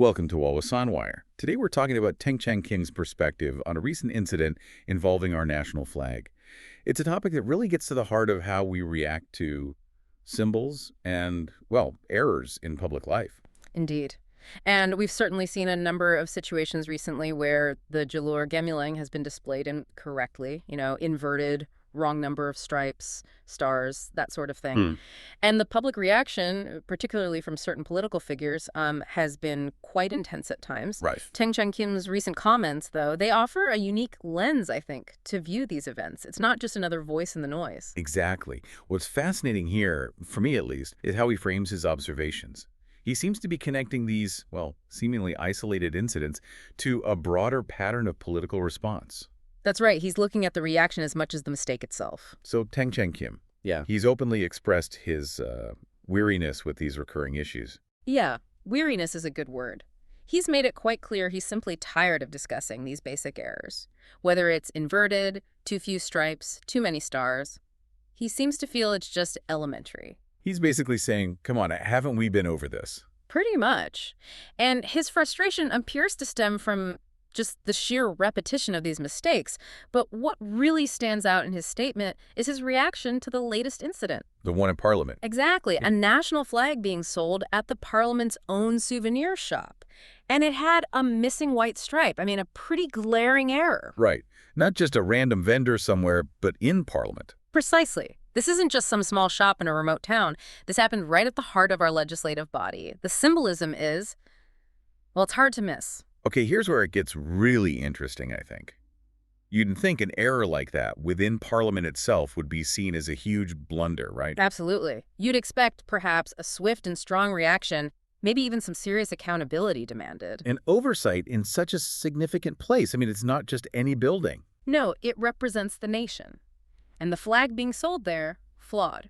Welcome to Always Wire. Today we're talking about Teng Chang Khim's perspective on a recent incident involving our national flag. It's a topic that really gets to the heart of how we react to symbols and, well, errors in public life. Indeed. And we've certainly seen a number of situations recently where the Jalur Gemilang has been displayed incorrectly, inverted, wrong number of stripes, stars, that sort of thing. And the public reaction, particularly from certain political figures, has been quite intense at times. Right. Teng Chang Khim's recent comments, though, they offer a unique lens, I think, to view these events. It's not just another voice in the noise. Exactly. What's fascinating here, for me at least, is how he frames his observations. He seems to be connecting these, well, seemingly isolated incidents to a broader pattern of political response. That's right. He's looking at the reaction as much as the mistake itself. So Teng Chang Khim, Yeah. he's openly expressed his weariness with these recurring issues. Yeah, weariness is a good word. He's made it quite clear he's simply tired of discussing these basic errors. Whether it's inverted, too few stripes, too many stars, he seems to feel it's just elementary. He's basically saying, come on, haven't we been over this? Pretty much. And his frustration appears to stem from just the sheer repetition of these mistakes. But what really stands out in his statement is his reaction to the latest incident. The one in Parliament. Exactly. A national flag being sold at the Parliament's own souvenir shop. And it had a missing white stripe. I mean, a pretty glaring error. Right. Not just a random vendor somewhere, but in Parliament. Precisely. This isn't just some small shop in a remote town. This happened right at the heart of our legislative body. The symbolism is, well, it's hard to miss. Okay, here's where it gets really interesting, I think. You'd think an error like that within Parliament itself would be seen as a huge blunder, right? Absolutely. You'd expect, perhaps, a swift and strong reaction, maybe even some serious accountability demanded. An oversight in such a significant place. I mean, it's not just any building. No, it represents the nation. And the flag being sold there, flawed.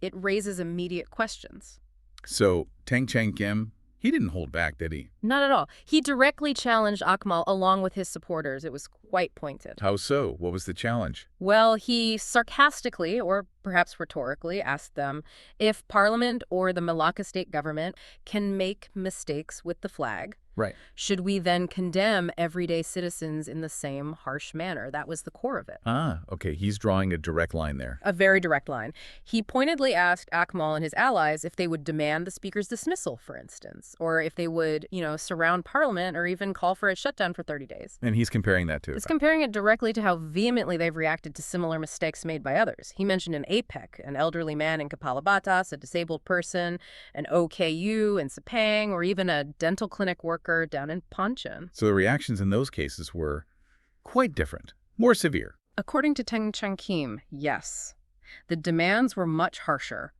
It raises immediate questions. So, Teng Chang Khim, he didn't hold back, did he? Not at all. He directly challenged Akmal along with his supporters. It was quite pointed. How so? What was the challenge? Well, he sarcastically, or perhaps rhetorically, asked them if Parliament or the Malacca state government can make mistakes with the flag. Right. Should we then condemn everyday citizens in the same harsh manner? That was the core of it. Ah, okay. He's drawing a direct line there. A very direct line. He pointedly asked Akmal and his allies if they would demand the speaker's dismissal, for instance, or if they would, surround Parliament or even call for a shutdown for 30 days. And he's comparing that to... He's comparing it directly to how vehemently they've reacted to similar mistakes made by others. He mentioned an APEC, an elderly man in Kapalabatas, a disabled person, an OKU in Sepang, or even a dental clinic worker down in Panchen. So the reactions in those cases were quite different, more severe. According to Teng Chang Khim, yes. The demands were much harsher.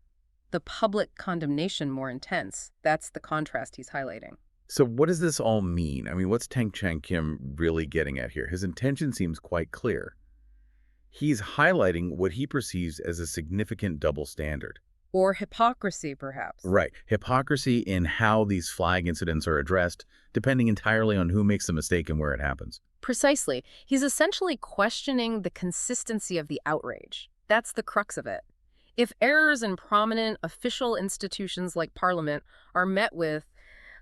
The public condemnation more intense. That's the contrast he's highlighting. So what does this all mean? I mean, what's Teng Chang Khim really getting at here? His intention seems quite clear. He's highlighting what he perceives as a significant double standard. Or hypocrisy, perhaps. Right. Hypocrisy in how these flag incidents are addressed, depending entirely on who makes the mistake and where it happens. Precisely. He's essentially questioning the consistency of the outrage. That's the crux of it. If errors in prominent official institutions like Parliament are met with,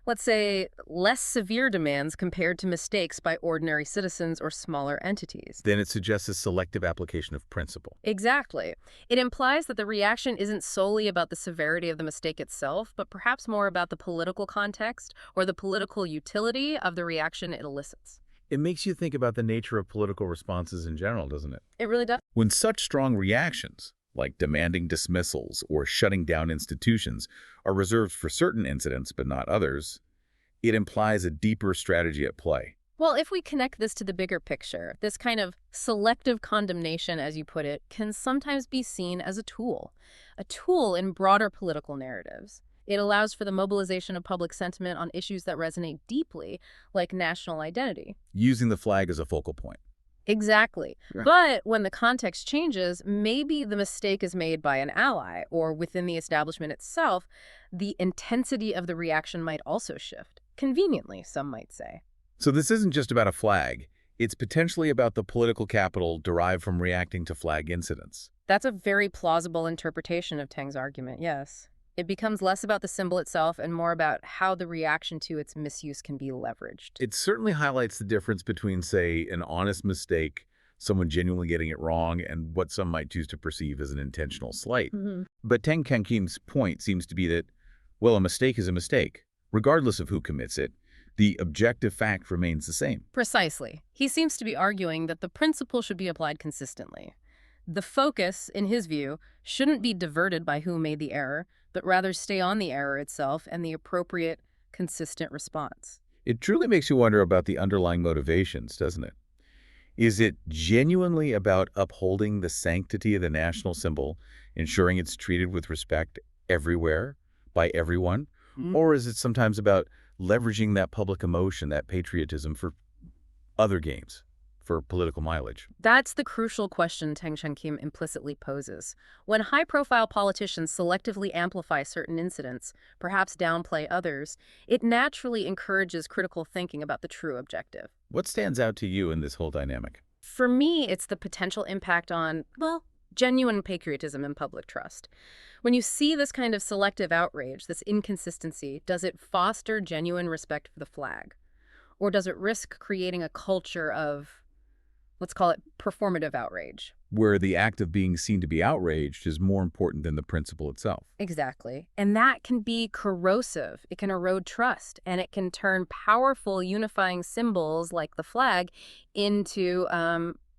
let's say, less severe demands compared to mistakes by ordinary citizens or smaller entities, then it suggests a selective application of principle. Exactly. It implies that the reaction isn't solely about the severity of the mistake itself, but perhaps more about the political context or the political utility of the reaction it elicits. It makes you think about the nature of political responses in general, doesn't it? It really does. When such strong reactions, like demanding dismissals or shutting down institutions, are reserved for certain incidents but not others, it implies a deeper strategy at play. Well, if we connect this to the bigger picture, this kind of selective condemnation, as you put it, can sometimes be seen as a tool in broader political narratives. It allows for the mobilization of public sentiment on issues that resonate deeply, like national identity. Using the flag as a focal point. Exactly. Right. But when the context changes, maybe the mistake is made by an ally or within the establishment itself, the intensity of the reaction might also shift. Conveniently, some might say. So this isn't just about a flag. It's potentially about the political capital derived from reacting to flag incidents. That's a very plausible interpretation of Teng's argument, yes. It becomes less about the symbol itself and more about how the reaction to its misuse can be leveraged. It certainly highlights the difference between, say, an honest mistake, someone genuinely getting it wrong, and what some might choose to perceive as an intentional slight. Mhm. But Teng Chang Khim's point seems to be that, well, a mistake is a mistake, regardless of who commits it. The objective fact remains the same. Precisely. He seems to be arguing that the principle should be applied consistently. The focus, in his view, shouldn't be diverted by who made the error, but rather stay on the error itself and the appropriate, consistent response. It truly makes you wonder about the underlying motivations, doesn't it? Is it genuinely about upholding the sanctity of the national symbol, ensuring it's treated with respect everywhere, by everyone? Or is it sometimes about leveraging that public emotion, that patriotism, for other games, for political mileage? That's the crucial question Teng Chang Khim implicitly poses. When high-profile politicians selectively amplify certain incidents, perhaps downplay others, it naturally encourages critical thinking about the true objective. What stands out to you in this whole dynamic? For me, it's the potential impact on, well, genuine patriotism and public trust. When you see this kind of selective outrage, this inconsistency, does it foster genuine respect for the flag? Or does it risk creating a culture of, let's call it, performative outrage? Where the act of being seen to be outraged is more important than the principle itself. Exactly. And that can be corrosive. It can erode trust, and it can turn powerful unifying symbols like the flag into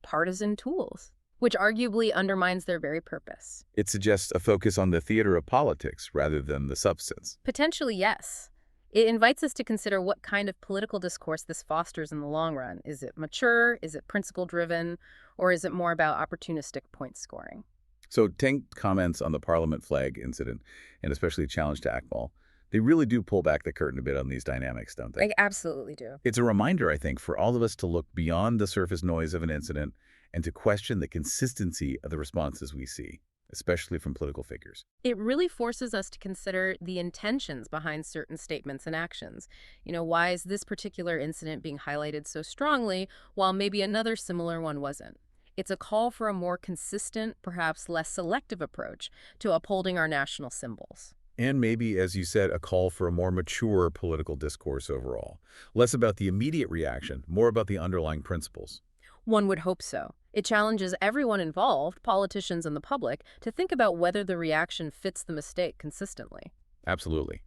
partisan tools, which arguably undermines their very purpose. It suggests a focus on the theater of politics rather than the substance. Potentially, yes. It invites us to consider what kind of political discourse this fosters in the long run. Is it mature? Is it principle-driven? Or is it more about opportunistic point scoring? So Teng's comments on the Parliament flag incident, and especially challenge to Akmal, they really do pull back the curtain a bit on these dynamics, don't they? They absolutely do. It's a reminder, I think, for all of us to look beyond the surface noise of an incident and to question the consistency of the responses we see, especially from political figures. It really forces us to consider the intentions behind certain statements and actions. Why is this particular incident being highlighted so strongly while maybe another similar one wasn't? It's a call for a more consistent, perhaps less selective approach to upholding our national symbols. And maybe, as you said, a call for a more mature political discourse overall. Less about the immediate reaction, more about the underlying principles. One would hope so. It challenges everyone involved, politicians and the public, to think about whether the reaction fits the mistake consistently. Absolutely.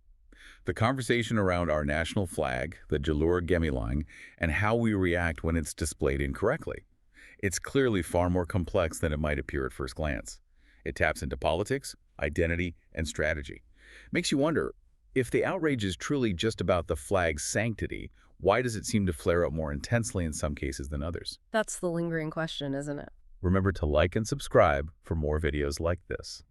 The conversation around our national flag, the Jalur Gemilang, and how we react when it's displayed incorrectly. It's clearly far more complex than it might appear at first glance. It taps into politics, identity, and strategy. Makes you wonder, if the outrage is truly just about the flag's sanctity, why does it seem to flare up more intensely in some cases than others? That's the lingering question, isn't it? Remember to like and subscribe for more videos like this.